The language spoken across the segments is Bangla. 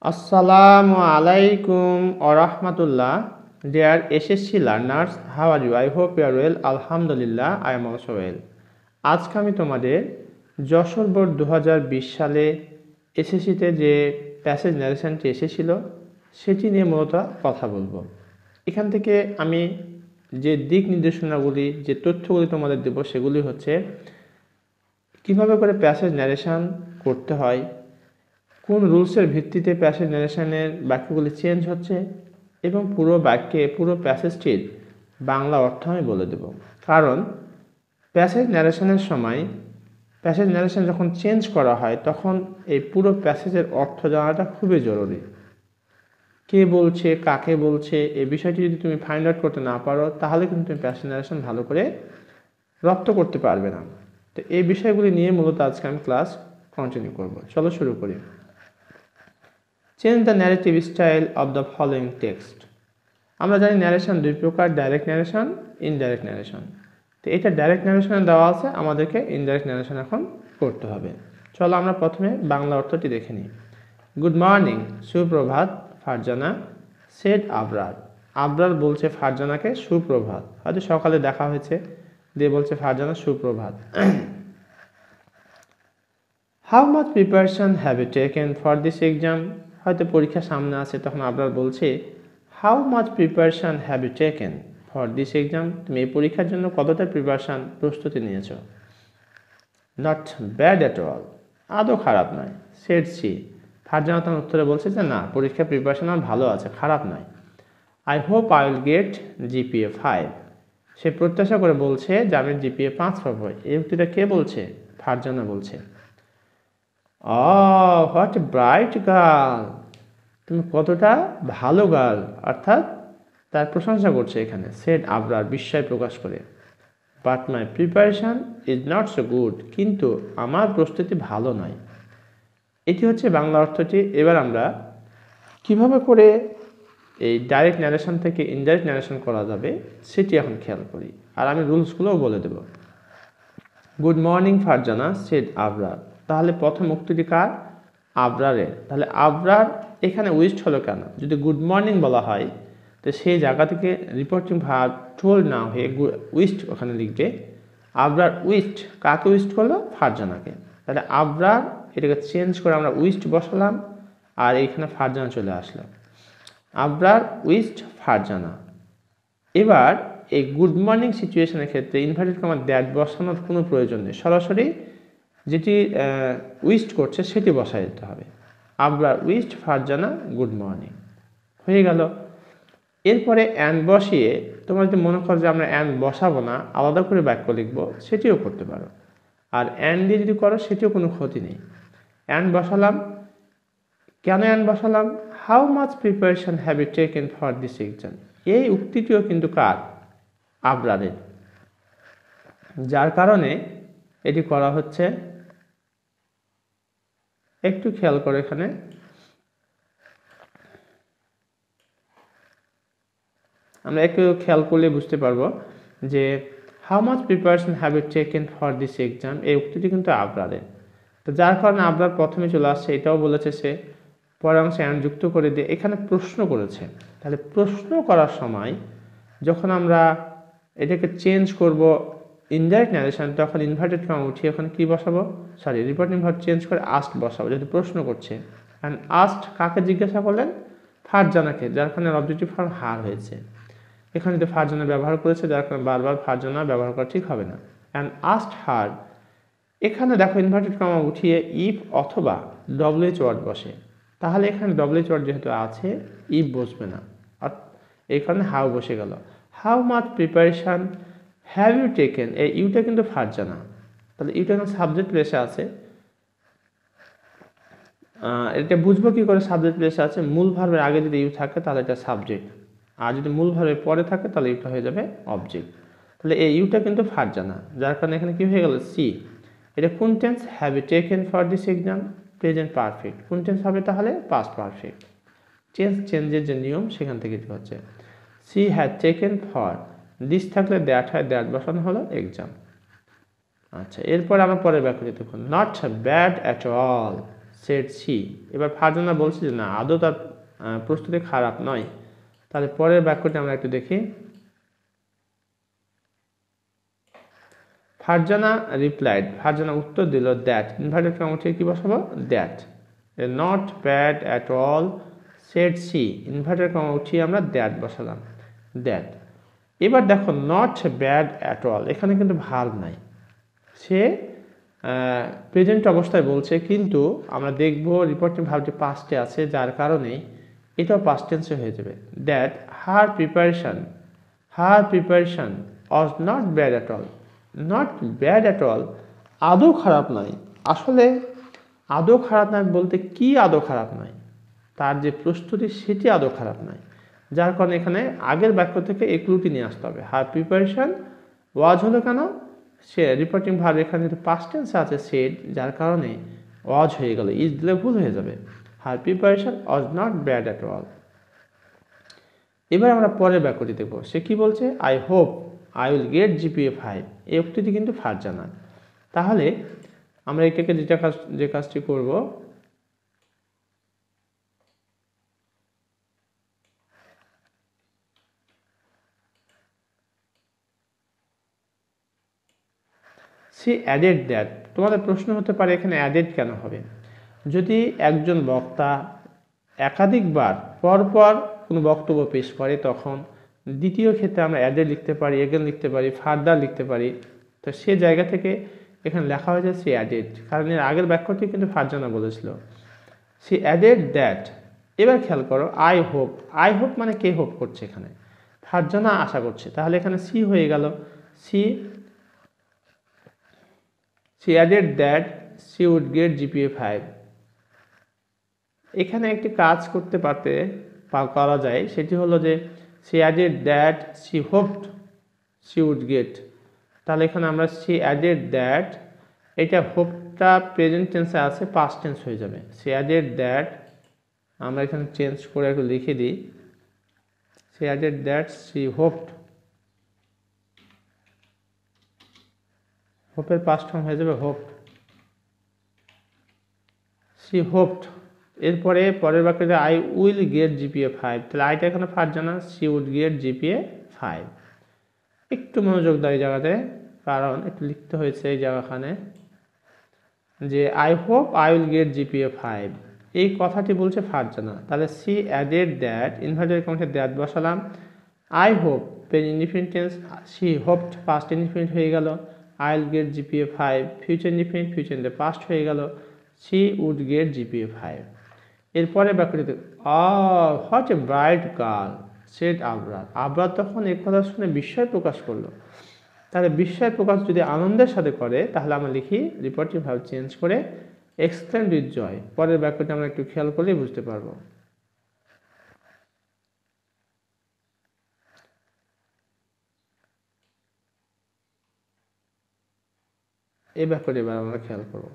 Assalamu alaikum wa rahmatullah. Dear SSC learners, how are you? I hope you are well. Alhamdulillah, I am also well. আজকে আমি তোমাদের যশোর বোর্ড 2020 সালে এসএসসিতে যে প্যাসেজ ন্যারেশনটি এসেছিল সেটি নিয়ে মূলত কথা বলবো। এখান থেকে আমি যে দিক নির্দেশনাগুলি যে তথ্যগুলি তোমাদের দেব সেগুলি হচ্ছে কিভাবে করে প্যাসেজ ন্যারেশন করতে হয়, কোন রুলসের ভিত্তিতে প্যাসেজ ন্যারেশনের বাক্যগুলি চেঞ্জ হচ্ছে এবং পুরো বাক্যে পুরো প্যাসেজটির বাংলা অর্থ আমি বলে দেব। কারণ প্যাসেজ ন্যারেশনের সময় প্যাসেজ ন্যারেশন যখন চেঞ্জ করা হয় তখন এই পুরো প্যাসেজের অর্থ জানাটা খুবই জরুরি। কে বলছে, কাকে বলছে, এই বিষয়টি যদি তুমি ফাইন্ড আউট করতে না পারো তাহলে কিন্তু তুমি প্যাসেজ ন্যারেশন ভালো করে রপ্ত করতে পারবে না। তো এই বিষয়গুলি নিয়ে মূলত আজকে আমি ক্লাস কন্টিনিউ করব। চলো শুরু করি। Change the narrative style of the following text. আমরা জানি ন্যারেশন দুই প্রকার, ডাইরেক্ট ন্যারেশন, ইনডাইরেক্ট ন্যারেশন। তো এটা ডাইরেক্ট ন্যারেশনে দেওয়া আছে, আমাদেরকে ইনডাইরেক্ট ন্যারেশন এখন করতে হবে। চলো আমরা প্রথমে বাংলা অর্থটি দেখে নিই। গুড মর্নিং, সুপ্রভাত, ফারজানা সেড আবরার। আবরার বলছে ফারজানাকে সুপ্রভাত, হয়তো সকালে দেখা হয়েছে দিয়ে বলছে ফারজানা সুপ্রভাত। How much preparation have you taken for this exam. হয়তো পরীক্ষা সামনে আছে, তখন আবরার বলছে how much preparation have you taken for this exam. তুমি এই পরীক্ষার জন্য কতটা প্রিপারেশন প্রস্তুতি নিয়েছো। নট ব্যাড অ্যাট অল, আদৌ খারাপ নয়। সেড সি, ফারজানা তার উত্তরে বলছে যে না, পরীক্ষার প্রিপারেশন আমার ভালো আছে, খারাপ নয়। I hope I will get GPA 5। সে প্রত্যাশা করে বলছে যে আমি জিপিএ 5 পাবো। এই উক্তিটা কে বলছে? ফারজানা বলছে। হোয়াট এ ব্রাইট গার্ল, তুমি কতটা ভালো গার্ল, অর্থাৎ তার প্রশংসা করছে এখানে। সেড আবরার বিস্ময় প্রকাশ করে। But my preparation is not so good, কিন্তু আমার প্রস্তুতি ভালো নয়। এটি হচ্ছে বাংলা অর্থটি। এবার আমরা কিভাবে করে এই ডাইরেক্ট ন্যারেশন থেকে ইনডাইরেক্ট ন্যারেশন করা যাবে সেটি এখন খেয়াল করি, আর আমি রুলসগুলোও বলে দেব। Good morning Farzana said Abrar, তাহলে প্রথম উক্তিটি কার? আবরারের। তাহলে আবরার এখানে উইস্ট হলো কেন? যদি গুড মর্নিং বলা হয় তো সেই জায়গা থেকে রিপোর্টিং ভার্ব টোল্ড না হয়ে উইস্ট ওখানে লিখবে। আবরার উইস্ট, কাকে উইস্ট করলো? ফারজানাকে। তাহলে আবরার এটাকে চেঞ্জ করে আমরা উইস্ট বসালাম, আর এইখানে ফারজানা চলে আসলো। আবরার উইস্ট ফারজানা। এবার এই গুড মর্নিং সিচুয়েশনের ক্ষেত্রে ইনভার্টেড কমা দ্যাট বসানোর কোনো প্রয়োজন নেই, সরাসরি যেটি উইস্ট করছে সেটি বসাই দিতে হবে। Abrar wished Farzana good morning, হয়ে গেল। এরপরে অ্যান্ড বসিয়ে তোমরা যদি মনে করো যে আমরা অ্যান্ড বসাবো না, আলাদা করে বাক্য লিখবো, সেটিও করতে পারো। আর অ্যান্ড দিয়ে যদি করো সেটিও কোনো ক্ষতি নেই। অ্যান্ড বসালাম, কেন অ্যান্ড বসালাম? How much preparation have you taken for this exam. এই উক্তিটিও কিন্তু কার? আবরারের, যার কারণে এটি করা হচ্ছে। একটু খেয়াল করে, এখানে আমরা একটু খেয়াল করলে বুঝতে পারবো যে how much preparation have you taken for this exam, এই উক্তিটি কিন্তু আবরারের। তো যার কারণে আবরার প্রথমে চলে আসছে, এটাও বলেছে সে। পরে অংশে অ্যান্ড যুক্ত করে দিয়ে এখানে প্রশ্ন করেছে। তাহলে প্রশ্ন করার সময় যখন আমরা এটাকে চেঞ্জ করব ইনডাইরেক্ট ন্যারেশন, তখন ইনভার্টেড কমা উঠিয়ে ওখানে কি বসাবো? রিপোর্টিং ভার্ব চেঞ্জ করে আস্ট বসাবো, যেহেতু প্রশ্ন করছে। অ্যান্ড আস্ট কাকে জিজ্ঞাসা করলেন? ফারজানাকে, যার কারণে অবজেক্টিভ ফর্ম হার হয়েছে। এখানে যদি ফারজানা ব্যবহার করেছে, যার কারণে বারবার ফারজানা ব্যবহার করা ঠিক হবে না। অ্যান্ড আস্ট হার, এখানে দেখো ইনভার্টেড কমা উঠিয়ে ইফ অথবা ডব্লিউএইচ ওয়ার্ড বসে, তাহলে এখানে ডব্লিউএইচ ওয়ার্ড যেহেতু আছে ইফ বসবে না, আর এই কারণে হাউ বসে গেল। How much preparation have you taken, এই ইউটা কিন্তু ফারজানা, তাহলে ইউটা কিন্তু সাবজেক্ট প্লেসে আছে। এটা বুঝবো কি করে সাবজেক্ট প্লেসে আছে? মূল ভার্বের আগে যদি ইউ থাকে তাহলে এটা সাবজেক্ট, আর যদি মূল ভার্বের পরে থাকে তাহলে ইউটা হয়ে যাবে অবজেক্ট। তাহলে এই ইউটা কিন্তু ফারজানা, যার কারণে এখানে কি হয়ে গেল? সি। এটা কোন tense? Have you taken for this exam, present perfect. কোন টেন্স হবে তাহলে? Past perfect. চেঞ্জের যে নিয়ম সেখান থেকে হচ্ছে। She had taken for, this থাকলে দ্যাট হয়, দ্যাট বসানো হলো এক্সাম। আচ্ছা, এরপর আমরা পরের বাক্যটি দেখুন। Not bad at all said she. এবার ফারজানা বলছে যে না, আদৌ তার প্রস্তুতি খারাপ নয়। তাহলে পরের বাক্যটি আমরা একটু দেখি। ফারজানা রিপ্লাইড, ফারজানা উত্তর দিল দ্যাট, ইনভার্টেড কমা উঠিয়ে কি বসাবো, that. Not bad at all said she, inverted comma উঠিয়ে আমরা দ্যাট বসালাম, দ্যাট। এবার দেখো নট ব্যাড অ্যাট অল, এখানে কিন্তু ভার্ব নাই, সে প্রেজেন্ট অবস্থায় বলছে, কিন্তু আমরা দেখব রিপোর্টিং ভার্বটি পাস্টে আছে, যার কারণে এটাও পাস্ট টেন্সে হয়ে যাবে। That her preparation was not bad at all. Not bad at all, আদৌ খারাপ নয়। আসলে আদৌ খারাপ নয় বলতে কি আদৌ খারাপ নয়, তার যে প্রস্তুতি সেটি আদৌ খারাপ নয়, যার কারণে এখানে আগের বাক্য থেকে এই ক্লুটি নিয়ে আসতে হবে। হার প্রিপারেশন ওয়াজ হলো কেন, সে রিপোর্টিং ভার্ব এখানে যেহেতু পাস্ট টেন্সে আছে সেড, যার কারণে ওয়াজ হয়ে গেল, ইজ দিলে ভুল হয়ে যাবে। Her preparation was not bad at all. এবার আমরা পরের বাক্যটি দেখব, সে কি বলছে, I hope I will get GPA 5। এই উক্তিটি কিন্তু ফারজানা। তাহলে আমরা এটাকে যে কাজটি করব, সি অ্যাডেড দ্যাট। তোমাদের প্রশ্ন হতে পারে এখানে অ্যাডেড কেন হবে। যদি একজন বক্তা একাধিকবার পরপর কোনো বক্তব্য পেশ করে, তখন দ্বিতীয় ক্ষেত্রে আমরা অ্যাডেড লিখতে পারি, এগেন লিখতে পারি, ফার্দার লিখতে পারি। তো সে জায়গা থেকে এখানে লেখা হয়েছে সি অ্যাডেড, কারণ এর আগের বাক্যটি কিন্তু ফারজানা বলেছিল, সি অ্যাডেড দ্যাট। এবার খেয়াল করো, আই হোপ মানে কে হোপ করছে, এখানে ফারজানা আশা করছে, তাহলে এখানে সি হয়ে গেল। She added that she would get GPA 5। এখানে একটি কাজ করতে করা যায়, সেটি হলো যে she added that she hoped she would get. তাহলে এখানে আমরা সি অ্যাডেড দ্যাট, এটা হোপটা প্রেজেন্ট টেন্সে আছে, পাস্ট টেন্স হয়ে যাবে। সি অ্যাডেড দ্যাট, আমরা এখানে চেঞ্জ করে একটু লিখে দিই, she added that she hoped, হোপের পাস্ট ফর্ম হয়ে যাবে হোপড, সি হোপড। এরপরে পরের বাক্যে আই উইল গেট জিপিএ 5, তাহলে আইটা এখানে Farzana, she would get GPA 5। একটু মনোযোগ দেয় এই জায়গাতে, কারণ একটু লিখতে হয়েছে এই জায়গাখানে যে I hope I will get GPA 5, এই কথাটি বলছে ফারজানা। তাহলে সি অ্যাডেড দ্যাট, ইনভার্টেড কমাতে দ্যাট বসালাম, I hope present indefinite tense, she hoped past indefinite হয়ে গেল, I will get GPA 5 future indefinite, future in the past হয়ে গেল, সি উড গেট জিপিএ 5। এরপরে বাক্যটিতে what a bright girl said Abrar. Abrar তখন এই কথা শুনে বিস্ময় প্রকাশ করলো। তাহলে বিস্ময় প্রকাশ যদি আনন্দের সাথে করে, তাহলে আমরা লিখি রিপোর্টিভ ভার্ব চেঞ্জ করে এক্সক্লেমড উইথ জয়। পরের বাক্যটি আমরা একটু খেয়াল করলেই বুঝতে পারবো। এই বাক্যটি এবার আমরা খেয়াল করব।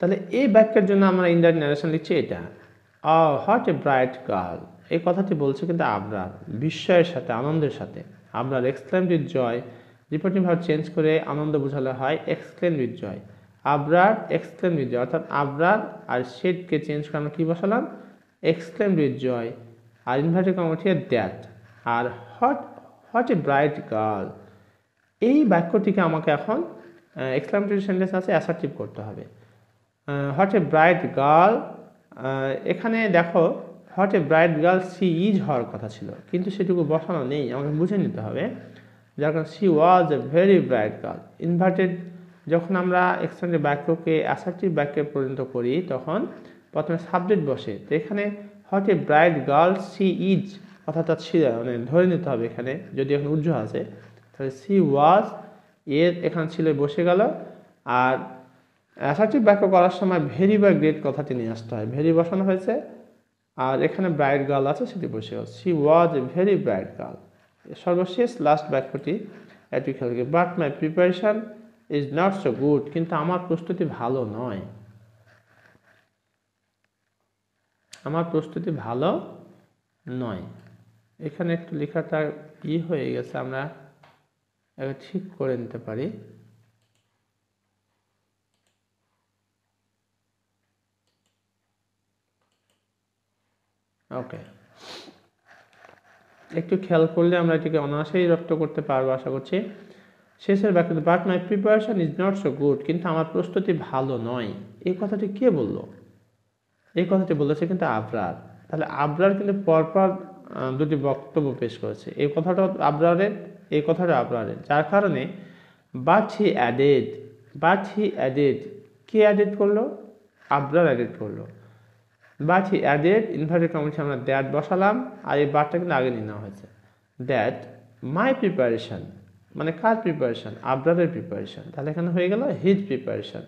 তাহলে এই বাক্যের জন্য আমরা ইনডাইরেক্ট ন্যারেশন লিখছি এটা, হোয়াট এ ব্রাইট গার্ল। এই কথাটি বলছে কিন্তু আবরার, বিস্ময়ের সাথে, আনন্দের সাথে। Abrar exclaimed with joy, reporting verb change করে আনন্দ বোঝালে হয় exclaimed with joy. Abrar exclaimed with joy, অর্থাৎ আবরার আর শেডকে চেঞ্জ করে আমরা কী বসালাম, এক্সক্লেমড উইথ জয়, আর ইনভার্টেড কমা উঠিয়ে দ্যাট। আর হোয়াট এ ব্রাইট গার্ল, এই বাক্যটিকে আমাকে এখন এক্সক্লেমেটরি সেন্টেন্স আছে, অ্যাসার্টিভ করতে হবে। হোয়াট এ ব্রাইট গার্ল, এখানে দেখো what a bright girl she is হওয়ার কথা ছিল, কিন্তু সেটুকু বসানো নেই, আমাকে বুঝে নিতে হবে। যার কারণে C was a very bright girl. Inverted যখন আমরা এক্সটেন্ডেড বাক্যকে অ্যাসার্টিভ বাক্যে পরিণত করি, তখন প্রথমে সাবজেক্ট বসে। তো এখানে what a bright girl she is, কথাটা ছিল মানে ধরে নিতে হবে এখানে, যদি এখন উজ্জ্ব আছে, তাহলে সি ওয়াজ এর এখানে ছিল বসে গেল। আর অ্যাসার্টিভ বাক্য করার সময় ভেরি বা গ্রেট কথাটি নিয়ে আসতে হয়, ভেরি বসানো হয়েছে, আর এখানে ব্রাইট গার্ল আছে সেটি বসে গেল, C was a very bright girl. সর্বশেষ লাস্ট বাক্যটি একটু খেয়াল করি, but my preparation is not so good, কিন্তু আমার প্রস্তুতি ভালো নয়, আমার প্রস্তুতি ভালো নয়। এখানে একটু লেখাটা হয়ে গেছে, আমরা ঠিক করে নিতে পারি। ওকে, একটু খেয়াল করলে আমরা এটিকে অনায়াসেই রপ্ত করতে পারবো আশা করছি। শেষের বাক্য, but my preparation is not so good, কিন্তু আমার প্রস্তুতি ভালো নয়। এই কথাটি কে বললো? এই কথাটি বলেছে কিন্তু আবরার। তাহলে আবরার কিন্তু পরপর দুটি বক্তব্য পেশ করেছে। এই কথাটা আবরারের, এই কথাটা আবরারের, যার কারণে but he added, K added করলো? আবরার অ্যাডেড করলো। বাট হি অ্যাডেড, ইনভার্টেড কমাসে আমরা দ্যাট বসালাম, আর এই বাটটা কিন্তু আগে নিয়ে নেওয়া হয়েছে। দ্যাট মাই প্রিপারেশন, মানে কার প্রিপারেশন? আবরারের প্রিপারেশন। তাহলে এখানে হয়ে গেল his preparation.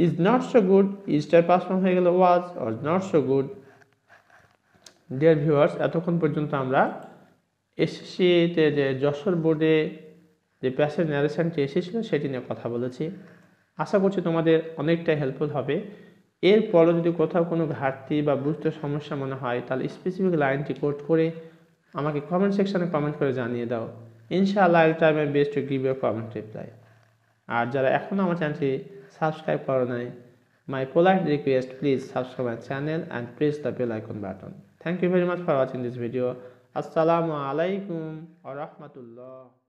Is not so good, ইজটার পাস ফর্ম হয়ে গেল was, or not so good. Dear viewers, এতক্ষণ পর্যন্ত আমরা এসএসসিতে যে যশোর বোর্ডে যে প্যাসেজ ন্যারেশনটি এসেছিল সেটি নিয়ে কথা বলেছি। আশা করছি তোমাদের অনেকটাই হেল্পফুল হবে। এরপরও যদি কোথাও কোনো ঘাটতি বা বুঝতে সমস্যা মনে হয়, তাহলে স্পেসিফিক লাইনটি কোট করে আমাকে কমেন্ট সেকশনে কমেন্ট করে জানিয়ে দাও। ইনশাআল্লাহ I will try my best to give you comment reply. আর যারা এখনও আমার চ্যানেলটি সাবস্ক্রাইব করো নাই, my polite request, please subscribe my channel and press the bell icon button. Thank you very much for watching this video. Assalamu alaikum wa rahmatullah.